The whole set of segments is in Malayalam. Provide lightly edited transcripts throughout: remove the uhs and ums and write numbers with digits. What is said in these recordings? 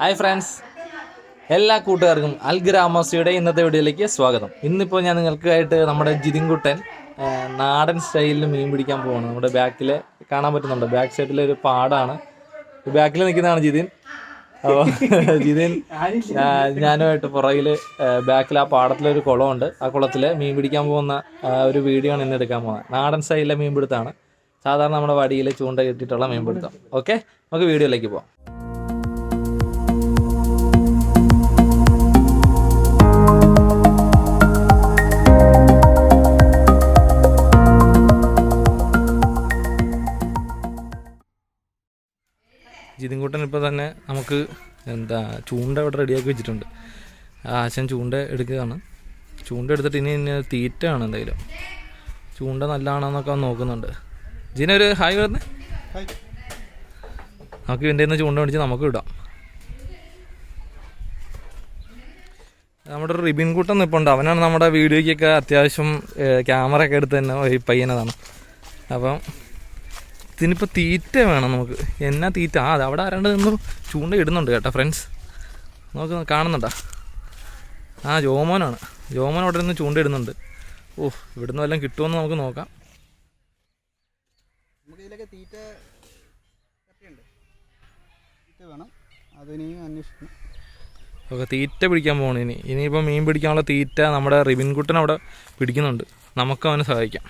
ഹായ് ഫ്രണ്ട്സ്, എല്ലാ കൂട്ടുകാർക്കും അൽഗ്രാമോസിയുടെ ഇന്നത്തെ വീഡിയോയിലേക്ക് സ്വാഗതം. ഇന്നിപ്പോൾ ഞാൻ നിങ്ങൾക്കായിട്ട് നമ്മുടെ ജിതിൻകുട്ടൻ നാടൻ സ്റ്റൈലിൽ മീൻ പിടിക്കാൻ പോവാണ്. നമ്മുടെ ബാക്കിൽ കാണാൻ പറ്റുന്നുണ്ട്, ബാക്ക് സൈഡിൽ ഒരു പാടാണ്. ബാക്കിൽ നിൽക്കുന്നതാണ് ജിതിൻ. അപ്പോൾ ജിതിൻ ഞാനുമായിട്ട് പുറകിൽ ബാക്കിൽ ആ പാടത്തിലൊരു കുളമുണ്ട്, ആ കുളത്തിൽ മീൻ പിടിക്കാൻ പോകുന്ന ഒരു വീഡിയോ ആണ് ഇന്ന് എടുക്കാൻ പോകുന്നത്. നാടൻ സ്റ്റൈലിലെ മീൻ പിടുത്തമാണ്, സാധാരണ നമ്മുടെ വടിയിൽ ചൂണ്ട കിട്ടിയിട്ടുള്ള മീൻ പിടുത്തം. ഓക്കെ, നമുക്ക് വീഡിയോയിലേക്ക് പോകാം. ജിതിൻകുട്ടൻ ഇപ്പോൾ തന്നെ നമുക്ക് ചൂണ്ട ഇവിടെ റെഡിയാക്കി വെച്ചിട്ടുണ്ട്. ആശൻ ചൂണ്ട എടുക്കുകയാണ്. ചൂണ്ട എടുത്തിട്ട് ഇനി തീറ്റയാണ് എന്തായാലും. ചൂണ്ട നല്ലതാണെന്നൊക്കെ നോക്കുന്നുണ്ട്. ജിനൊരു ഹായ് പറഞ്ഞേ. നമുക്ക് ഇതിൻ്റെ നിന്ന് ചൂണ്ട മേടിച്ച് നമുക്ക് ഇടാം. നമ്മുടെ ഒരു റിബിൻ കൂട്ടം നിൽപ്പുണ്ട്. അവനാണ് നമ്മുടെ വീഡിയോയ്ക്കൊക്കെ അത്യാവശ്യം ക്യാമറ ഒക്കെ എടുത്ത് തന്നെ ഈ പയ്യനതാണ്. അപ്പം ഇതിനിപ്പോൾ തീറ്റ വേണം നമുക്ക്. എന്നാ തീറ്റ? അത് അവിടെ ആരാണ്ട് നിന്ന് ചൂണ്ട ഇടുന്നുണ്ട് കേട്ടോ ഫ്രണ്ട്സ്. നമുക്ക് കാണുന്നുണ്ടോ? ജോമോനാണ്. ജോമോൻ അവിടെ നിന്ന് ചൂണ്ട ഇടുന്നുണ്ട്. ഇവിടുന്ന് വല്ലതും കിട്ടുമെന്ന് നമുക്ക് നോക്കാം. ഓക്കെ, തീറ്റ പിടിക്കാൻ പോകണം. ഇനിയിപ്പോൾ മീൻ പിടിക്കാനുള്ള തീറ്റ നമ്മുടെ റിബിൻകുട്ടൻ അവിടെ പിടിക്കുന്നുണ്ട്. നമുക്ക് അവനെ സഹായിക്കാം.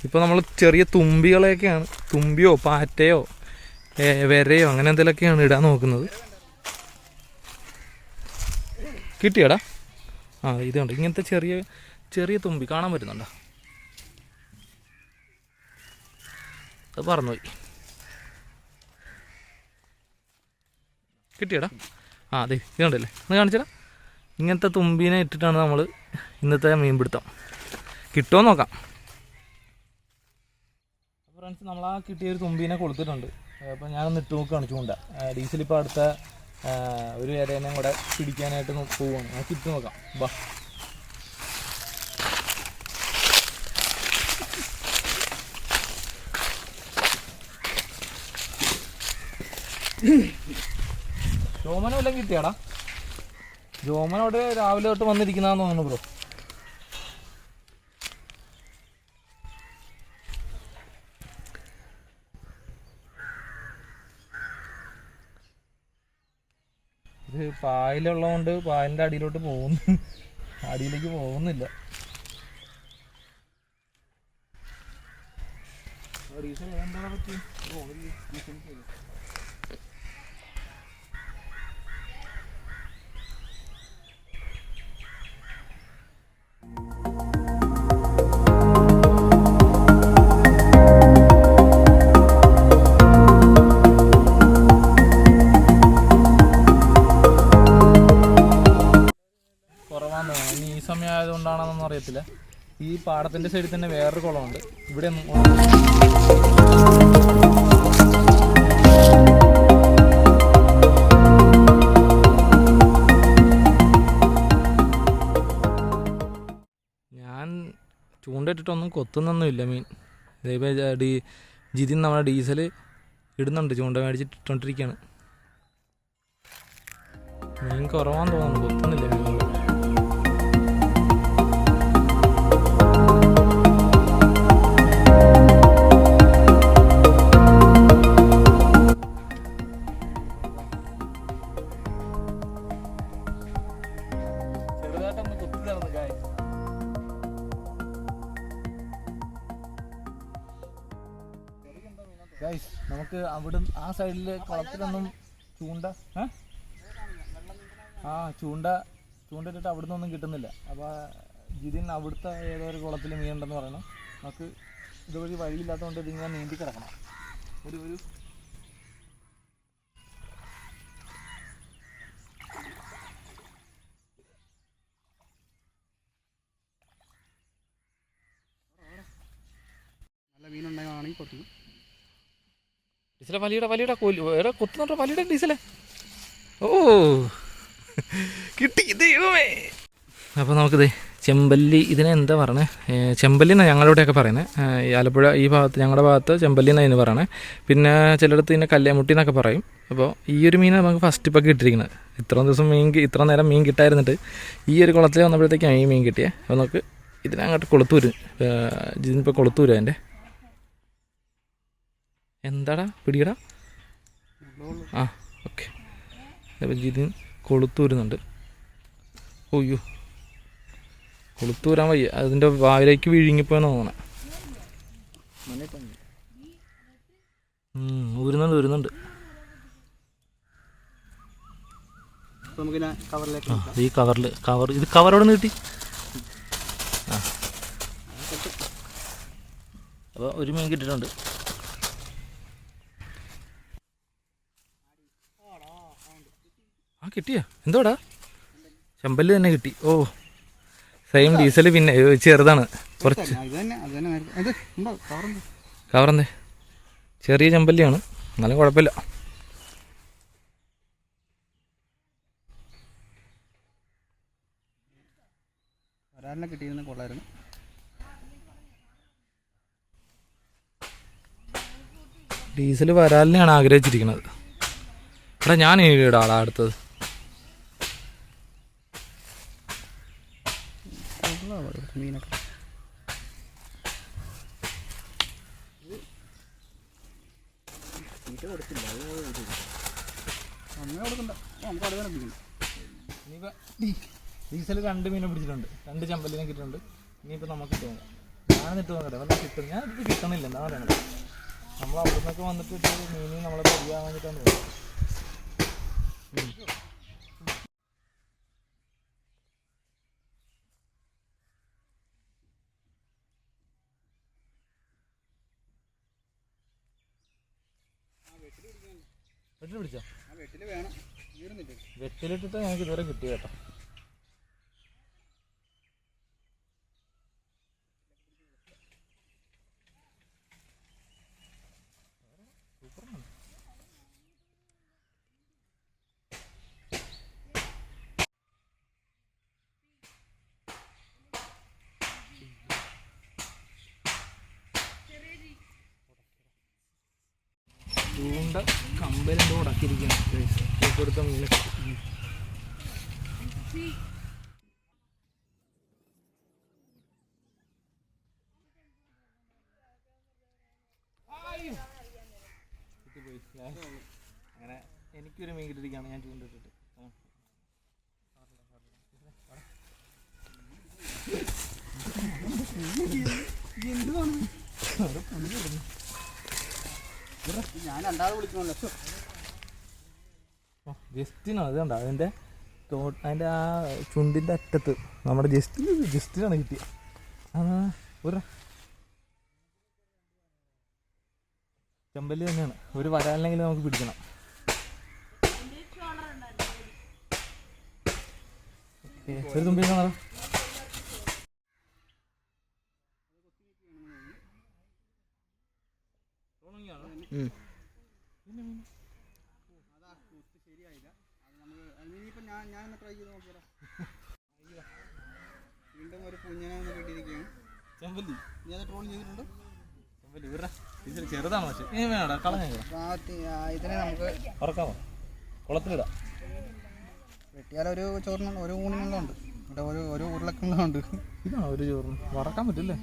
ഇപ്പോൾ നമ്മൾ ചെറിയ തുമ്പികളെയൊക്കെയാണ്, തുമ്പിയോ പാറ്റയോ വരയോ അങ്ങനെ എന്തെങ്കിലുമൊക്കെയാണ് ഇടാൻ നോക്കുന്നത്. കിട്ടിയടാ? ഇതുണ്ട്, ഇങ്ങനത്തെ ചെറിയ ചെറിയ തുമ്പി കാണാൻ പറ്റുന്നുണ്ടോ? അത് പറന്നുപോയി. കിട്ടിയടാ? അതെ, ഇതുണ്ടല്ലേ, ഒന്ന് കാണിച്ചടാ. ഇങ്ങനത്തെ തുമ്പീനെ ഇട്ടിട്ടാണ് നമ്മൾ ഇന്നത്തെ മീൻ പിടുത്തം. കിട്ടുമോ നോക്കാം. ഫ്രണ്ട്സ്, നമ്മൾ കിട്ടിയൊരു തുമ്പീനെ കൊടുത്തിട്ടുണ്ട്. അപ്പോൾ ഞാനൊന്ന് ഇട്ട് നോക്കുകയാണ് ചൂണ്ട. ഡീസലിപ്പോൾ അടുത്ത ഒരു ഇരേനെയും കൂടെ പിടിക്കാനായിട്ട് പോവുകയാണ്. നമുക്ക് ഇട്ട് നോക്കാം. ബാ, ജോമന വല്ലതും കിട്ടിയാടാ? ജോമനോട് രാവിലെ തൊട്ട് വന്നിരിക്കുന്നതാന്ന് തോന്നുന്നു ബ്രോ. ഇത് പായലുള്ളതുകൊണ്ട് പായലിൻ്റെ അടിയിലോട്ട് അടിയിലേക്ക് പോകുന്നില്ല. ഇനി ഈ സമയം ആയതുകൊണ്ടാണെന്നൊന്നും അറിയത്തില്ല. ഈ പാടത്തിൻ്റെ സൈഡിൽ തന്നെ വേറൊരു കുളമുണ്ട്. ഇവിടെ ഞാൻ ചൂണ്ടയിട്ടിട്ടൊന്നും കൊത്തുന്നൊന്നുമില്ല മീൻ. ഇതേപോലെ ജിതിൻ നമ്മുടെ ഡീസൽ ഇടുന്നുണ്ട്, ചൂണ്ട മേടിച്ചിട്ടിട്ടോണ്ടിരിക്കുകയാണ്. മീൻ കുറവാന്ന് തോന്നുന്നു, കൊത്തുന്നില്ല മീൻ. ഗൈസ്, നമുക്ക് അവിടെ ആ സൈഡിൽ കുളത്തിലൊന്നും ചൂണ്ടയിട്ടിട്ട് അവിടെ നിന്നൊന്നും കിട്ടുന്നില്ല. അപ്പോൾ ജിതിൻ അവിടുത്തെ ഏതോ ഒരു കുളത്തിൽ മീനുണ്ടെന്ന് പറയണം. നമുക്ക് ഇതുവഴി വഴിയില്ലാത്തതുകൊണ്ട് ഇതിങ്ങനെ നീന്തി കിടക്കണം. ഒരു നല്ല മീനുണ്ടാണെങ്കിൽ കൊത്തുന്നു. ഡീസലെ വലിയുടെ കൊത്തുന്നുണ്ടോ? വലിയുടെ ഡീസലെ കിട്ടി. ദൈവമേ! അപ്പോൾ നമുക്കിത് ചെമ്പല്ലി, ഇതിനെ എന്താ പറയണേ, ചെമ്പല്ലി എന്നാണ് ഞങ്ങളിവിടെയൊക്കെ പറയുന്നത്. ഈ ആലപ്പുഴ ഈ ഭാഗത്ത്, ഞങ്ങളുടെ ഭാഗത്ത് ചെമ്പല്ലി എന്നാണ് ഇതിന് പറയണേ. പിന്നെ ചിലയിടത്ത് ഇതിനെ കല്ലേമുട്ടി എന്നൊക്കെ പറയും. അപ്പോൾ ഈ ഒരു മീനാണ് നമുക്ക് ഫസ്റ്റ് ഇപ്പോൾ കിട്ടിയിരിക്കുന്നത്. ഇത്രയും ദിവസം ഇത്ര നേരം മീൻ കിട്ടായിരുന്നിട്ട് ഈ ഒരു കുളത്തിൽ വന്നപ്പോഴത്തേക്കാണ് ഈ മീൻ കിട്ടിയത്. അപ്പോൾ നമുക്ക് ഇതിനങ്ങോട്ട് കൊളുത്തൂര്, ഇതിനിപ്പോൾ കൊളുത്തൂര് അതിൻ്റെ എന്താടാ പിടിക്കടാ. ആ ഓക്കെ, അപ്പോൾ ഇതിന് കൊളുത്തൂരുന്നുണ്ട്. ഓയ്യോ, കൊളുത്തൂരാൻ വയ്യ, അതിൻ്റെ വായിലേക്ക് വിഴുങ്ങിപ്പോയെന്ന് തോന്നണേ. ഊരുന്നുണ്ട്. ഈ ഇത് കവറോടെ നീട്ടി. ആ അപ്പോൾ ഒരു മീൻ കിട്ടിയിട്ടുണ്ട്. ആ കിട്ടിയാ? എന്തോടാ, ചെമ്പല്ലി തന്നെ കിട്ടി. ഓ സെയിം ഡീസൽ, പിന്നെ ചെറുതാണ് കുറച്ച്. കവറെന്തേ, ചെറിയ ചെമ്പല്ലിയാണ്, എന്നാലും കുഴപ്പമില്ല. ഡീസൽ വരാലിനെയാണ് ആഗ്രഹിച്ചിരിക്കുന്നത്. എടാ ഞാൻ ഇടാടാ അടുത്തത്. ഡീസൽ 2 മീനെ പിടിച്ചിട്ടുണ്ട്, 2 ചെമ്പല്ലിനെ കിട്ടിയിട്ടുണ്ട്. ഇനിയിപ്പോൾ നമുക്ക് തോന്നാം, ഞാനിട്ട് നോക്കട്ടെ വല്ല കിട്ടും. ഞാൻ ഇത് കിട്ടണില്ല, എന്താ പറയണത്. നമ്മൾ അവിടെ നിന്നൊക്കെ വന്നിട്ട് മീനിൽ നമ്മളെ പൊടിയാൻ വേണ്ടിയിട്ടാണ് തോന്നുന്നത്. വെട്ടിൽ പിടിച്ചോ? വെട്ടിലിട്ടിട്ട് ഞങ്ങൾക്ക് ഇതുവരെ കിട്ടി കേട്ടോ. ചൂണ്ട കമ്പലിൻ്റെ ഉടക്കിയിരിക്കുന്നു, കൊടുത്ത മീനൊക്കെ. അങ്ങനെ എനിക്കൊരു മീൻ കിട്ടിയിരിക്കുകയാണ്, ഞാൻ ചൂണ്ടിട്ടിട്ട്. ഞാൻ രണ്ടാമത് വിളിക്കണല്ലോ. ജസ്റ്റിനോ അത് കണ്ട, അതിൻ്റെ ആ ചുണ്ടിൻ്റെ അറ്റത്ത് നമ്മുടെ ജസ്റ്റിനാണ് കിട്ടിയ. ഒരു ചെമ്പല്ലി തന്നെയാണ്. ഒരു വരാലെങ്കിൽ നമുക്ക് പിടിക്കണം. ഒരു തുമ്പി കാണാം. വീണ്ടും ഒരു കുഞ്ഞിനെ കിട്ടിയിരിക്കുകയാണ്. ചെമ്പല്ലി നീ അത് ട്രോൾ ചെയ്തിട്ടുണ്ട്. ചെമ്പല്ലി ചെറുതാണ്, പക്ഷേ ഇതിനെ നമുക്ക് ഉറക്കാമോ? കുളത്തിലിടാം. വെട്ടിയാലൊരു ചോറിനുള്ള ഒരു ഊണിനുള്ളതുണ്ട്, ഇവിടെ ഒരു ഉരുളക്കുള്ളതുണ്ട്. ഇതാണോ ഒരു ചോറിന് വറക്കാൻ പറ്റില്ലേ?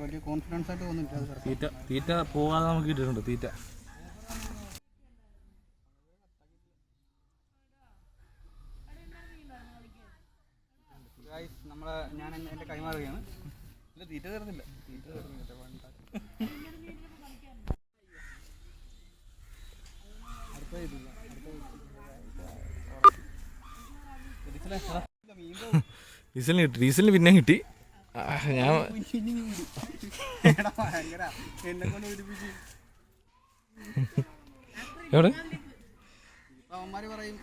വലിയ കോൺഫിഡൻസ് ആയിട്ട് തോന്നുന്നില്ല. തീറ്റ പോകാതെ നമുക്ക് കിട്ടിയിട്ടുണ്ട് തീറ്റ. ഞാൻ എൻ്റെ കൈമാറുകയാണ്. ഇല്ല, തീറ്റ തീർന്നില്ല. ഡീസലിന് കിട്ടി, ഡീസലിന് പിന്നെ കിട്ടി. ഞാൻ എവിടെ അവന്മാര് പറയും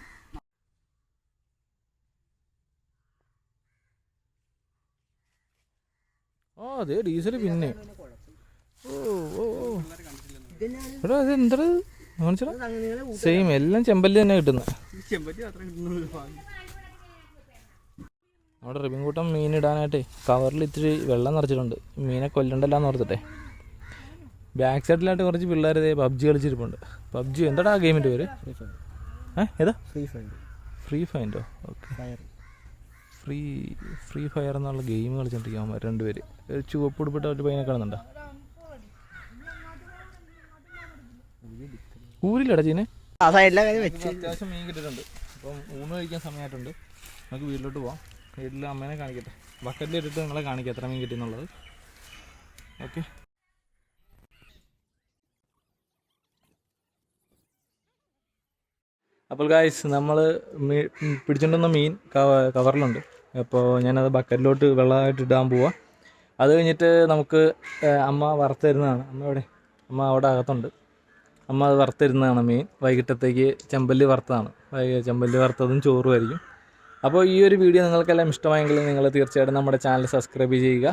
അതെ ഡീസൽ പിന്നെ. എടാ അത് എന്താ കാണിച്ചടാ, സെയിം എല്ലാം ചെമ്പല്ലി തന്നെ കിട്ടുന്നത്. നമ്മുടെ റിബിൻകൂട്ടം മീൻ ഇടാനായിട്ടേ കവറിൽ ഇത്തിരി വെള്ളം നിറച്ചിട്ടുണ്ട്. മീനെ കൊല്ലണ്ടല്ലാന്ന് ഓർത്തിട്ടെ. ബാക്ക് സൈഡിലായിട്ട് കുറച്ച് പിള്ളേർ പബ്ജി കളിച്ചിരിപ്പുണ്ട്. പബ്ജി എന്താടാ ആ ഗെയിമിൻ്റെ പേര്? ഏതാ? ഫ്രീ ഫയറോ? ഓക്കെ, ഫ്രീ ഫയർ എന്നുള്ള ഗെയിം കളിച്ചോണ്ടിരിക്കും അവന്മാർ രണ്ടുപേര്. ചുവപ്പ് ഉടുപ്പിട്ട ഒരു പയ്യനെ കാണുന്നുണ്ടോ? ഊരില്ലടാ ചീനെ. അത്യാവശ്യം മീൻ കിട്ടിയിട്ടുണ്ട്. അപ്പം ഊണ് കഴിക്കാൻ സമയമായിട്ടുണ്ട്. നമുക്ക് വീട്ടിലോട്ട് പോവാം. വീട്ടിൽ അമ്മേനെ കാണിക്കട്ടെ. ബക്കറ്റിൽ ഇട്ടിട്ട് നിങ്ങളെ കാണിക്കാം എത്ര മീൻ കിട്ടിയെന്നുള്ളത്. ഓക്കെ. അപ്പോൾ ഗായ്സ്, നമ്മൾ പിടിച്ചിട്ടുണ്ടെന്ന മീൻ കവറിലുണ്ട്. അപ്പോൾ ഞാനത് ബക്കറ്റിലോട്ട് വെള്ളമായിട്ട് ഇടാൻ പോവാം. അത് കഴിഞ്ഞിട്ട് നമുക്ക് അമ്മ വറുത്തരുന്നതാണ്. അമ്മ അവിടെ അകത്തുണ്ട്. അമ്മ അത് വറുത്തരുന്നതാണ് മീൻ. വൈകിട്ടത്തേക്ക് ചെമ്പല്ലി വറുത്തതാണ്. ചെമ്പല്ലി വറുത്തതും ചോറും ആയിരിക്കും. അപ്പോൾ ഈ ഒരു വീഡിയോ നിങ്ങൾക്കെല്ലാം ഇഷ്ടമായെങ്കിൽ നിങ്ങൾ തീർച്ചയായിട്ടും നമ്മുടെ ചാനൽ സബ്സ്ക്രൈബ് ചെയ്യുക.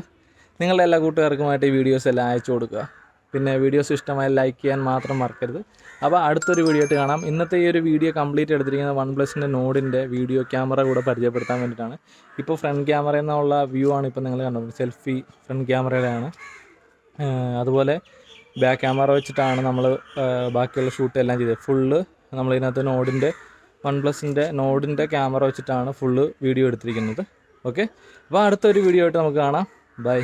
നിങ്ങളുടെ എല്ലാ കൂട്ടുകാർക്കുമായിട്ട് ഈ വീഡിയോസ് എല്ലാം അയച്ചു കൊടുക്കുക. പിന്നെ വീഡിയോസ് ഇഷ്ടമായി ലൈക്ക് ചെയ്യാൻ മാത്രം മറക്കരുത്. അപ്പോൾ അടുത്തൊരു വീഡിയോ ആയിട്ട് കാണാം. ഇന്നത്തെ ഈ ഒരു വീഡിയോ കംപ്ലീറ്റ് എടുത്തിരിക്കുന്നത് OnePlusൻ്റെ നോഡിൻ്റെ വീഡിയോ ക്യാമറ കൂടെ പരിചയപ്പെടുത്താൻ വേണ്ടിയിട്ടാണ്. ഇപ്പോൾ ഫ്രണ്ട് ക്യാമറ എന്നുള്ള വ്യൂ ആണ് ഇപ്പോൾ നിങ്ങൾ കണ്ടത്. സെൽഫി ഫ്രണ്ട് ക്യാമറയുടെയാണ്. അതുപോലെ ബാക്ക് ക്യാമറ വെച്ചിട്ടാണ് നമ്മൾ ബാക്കിയുള്ള ഷൂട്ട് എല്ലാം ചെയ്തത്. ഫുള്ള് നമ്മളിതിനകത്ത് OnePlusൻ്റെ നോഡിൻ്റെ ക്യാമറ വെച്ചിട്ടാണ് ഫുള്ള് വീഡിയോ എടുത്തിരിക്കുന്നത്. ഓക്കെ, അപ്പോൾ അടുത്തൊരു വീഡിയോ ആയിട്ട് നമുക്ക് കാണാം. ബൈ.